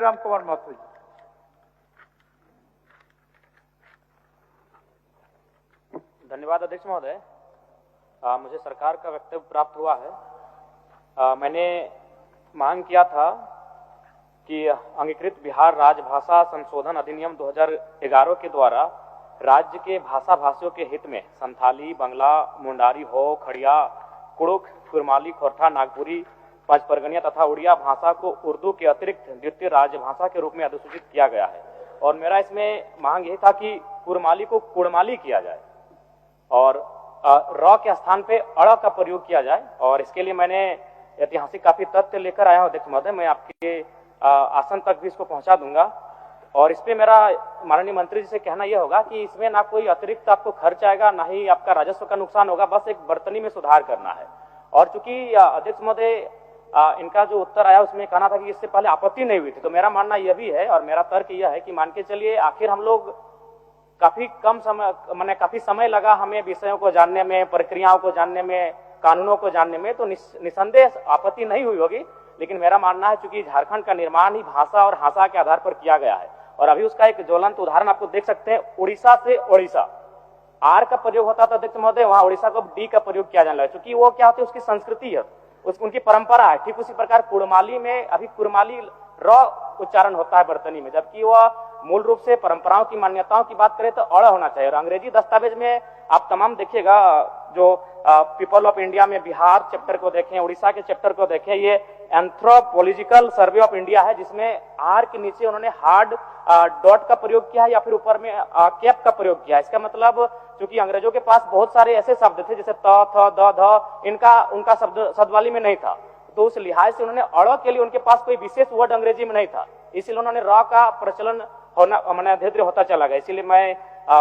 जयराम कुमार महतो जी। धन्यवाद अध्यक्ष महोदय। मुझे सरकार का वक्तव्य प्राप्त हुआ है। मैंने मांग किया था कि अंगीकृत बिहार राजभाषा संशोधन अधिनियम 2011 के द्वारा राज्य के भाषा भाषियों के हित में संथाली, बंगला, मुंडारी, हो, खड़िया, कुड़ुख, कुरमाली, खोरठा, नागपुरी, पंचपरगनिया तथा उड़िया भाषा को उर्दू के अतिरिक्त द्वितीय राजभाषा के रूप में अधिसूचित किया गया है। और मेरा इसमें मांग यही था कि कुरमाली को कुड़माली किया जाए और र के स्थान पे अड़ का प्रयोग किया जाए। और इसके लिए मैंने ऐतिहासिक काफी तथ्य लेकर आया हूं अध्यक्ष महोदय, मैं आपके आसन तक भी इसको पहुंचा दूंगा। और इसपे मेरा माननीय मंत्री जी से कहना यह होगा कि इसमें ना कोई अतिरिक्त आपको खर्च आएगा, ना ही आपका राजस्व का नुकसान होगा, बस एक बर्तनी में सुधार करना है। और चूंकि अध्यक्ष महोदय इनका जो उत्तर आया उसमें कहना था कि इससे पहले आपत्ति नहीं हुई थी, तो मेरा मानना यह भी है और मेरा तर्क यह है कि मान के चलिए आखिर हम लोग काफी कम समय मैंने काफी समय लगा हमें विषयों को जानने में, प्रक्रियाओं को जानने में, कानूनों को जानने में, तो निसंदेह आपत्ति नहीं हुई होगी। लेकिन मेरा मानना है चूंकि झारखंड का निर्माण ही भाषा और भाषा के आधार पर किया गया है और अभी उसका एक ज्वलंत उदाहरण आपको देख सकते हैं। उड़ीसा से ओडिशा आर का प्रयोग होता था अध्यक्ष महोदय, वहां उड़ीसा को डी का प्रयोग किया जाने लगा, क्योंकि वो क्या होती है उसकी संस्कृति है, उनकी परंपरा है। ठीक उसी प्रकार कुड़माली में अभी कुरमाली र उच्चारण होता है बर्तनी में, जबकि वह मूल रूप से परंपराओं की मान्यताओं की बात करें तो अड़ होना चाहिए। और अंग्रेजी दस्तावेज में आप तमाम देखिएगा, जो पीपल ऑफ इंडिया में बिहार चैप्टर को देखें, उड़ीसा के चैप्टर को देखें, ये एंथ्रोपोलॉजिकल सर्वे ऑफ इंडिया है जिसमें आर के नीचे उन्होंने हार्ड डॉट का प्रयोग किया है या फिर ऊपर में कैप का प्रयोग किया है। इसका मतलब क्योंकि अंग्रेजों के पास बहुत सारे ऐसे शब्द थे जैसे त, थ, द, ध, इनका उनका शब्दवाली में नहीं था, तो उस लिहाज से उन्होंने अड़ के लिए उनके पास कोई विशेष वर्ड अंग्रेजी में नहीं था, इसीलिए उन्होंने र का प्रचलन होना मैंने धीरे धीरे होता चला गया। इसीलिए मैं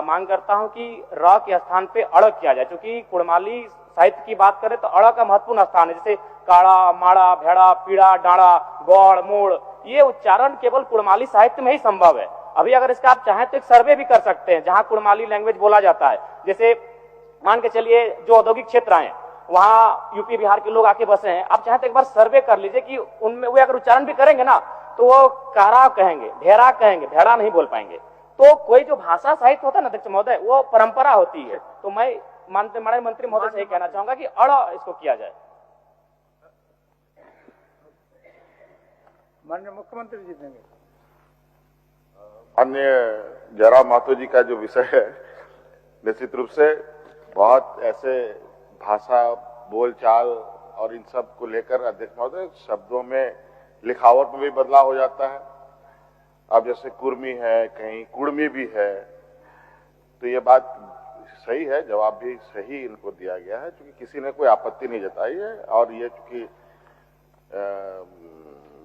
मांग करता हूं कि र के स्थान पे अड़ किया जाए। क्योंकि कुड़माली साहित्य की बात करें तो अड़ का महत्वपूर्ण स्थान है, जैसे काड़ा, माड़ा, भेड़ा, पीड़ा, डाड़ा, गौड़, मोड़, ये उच्चारण केवल कुड़माली साहित्य में ही संभव है। अभी अगर इसका आप चाहें तो एक सर्वे भी कर सकते हैं जहां कुड़माली लैंग्वेज बोला जाता है। जैसे मान के चलिए जो औद्योगिक क्षेत्र आए वहां यूपी बिहार के लोग आके बसे हैं, आप चाहें तो एक बार सर्वे कर लीजिए कि उनमें वे अगर उच्चारण भी करेंगे ना तो वो कारा कहेंगे, ढेरा कहेंगे, भेड़ा नहीं बोल पाएंगे। तो कोई जो भाषा साहित्य होता है ना अध्यक्ष महोदय, वो परंपरा होती है। तो मैं माननीय मंत्री महोदय से कहना चाहूंगा कि अड़ इसको किया जाए। माननीय मुख्यमंत्री जी देंगे। माननीय जयराम महतो जी का जो विषय है, निश्चित रूप से बहुत ऐसे भाषा, बोलचाल और इन सब को लेकर अध्यक्ष महोदय शब्दों में, लिखावट में भी बदलाव हो जाता है। अब जैसे कुर्मी है, कहीं कुड़मी भी है, तो ये बात सही है, जवाब भी सही इनको दिया गया है, क्योंकि किसी ने कोई आपत्ति नहीं जताई है। और ये चूंकि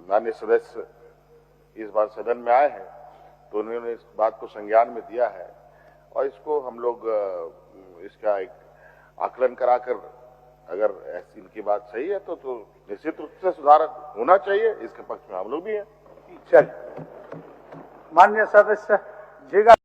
माननीय सदस्य इस बार सदन में आए हैं तो उन्होंने इस बात को संज्ञान में दिया है और इसको हम लोग इसका एक आकलन कराकर अगर ऐसी इनकी बात सही है तो निश्चित रूप से सुधार होना चाहिए, इसके पक्ष में हम लोग भी हैं। चलिए माननीय सदस्य जी।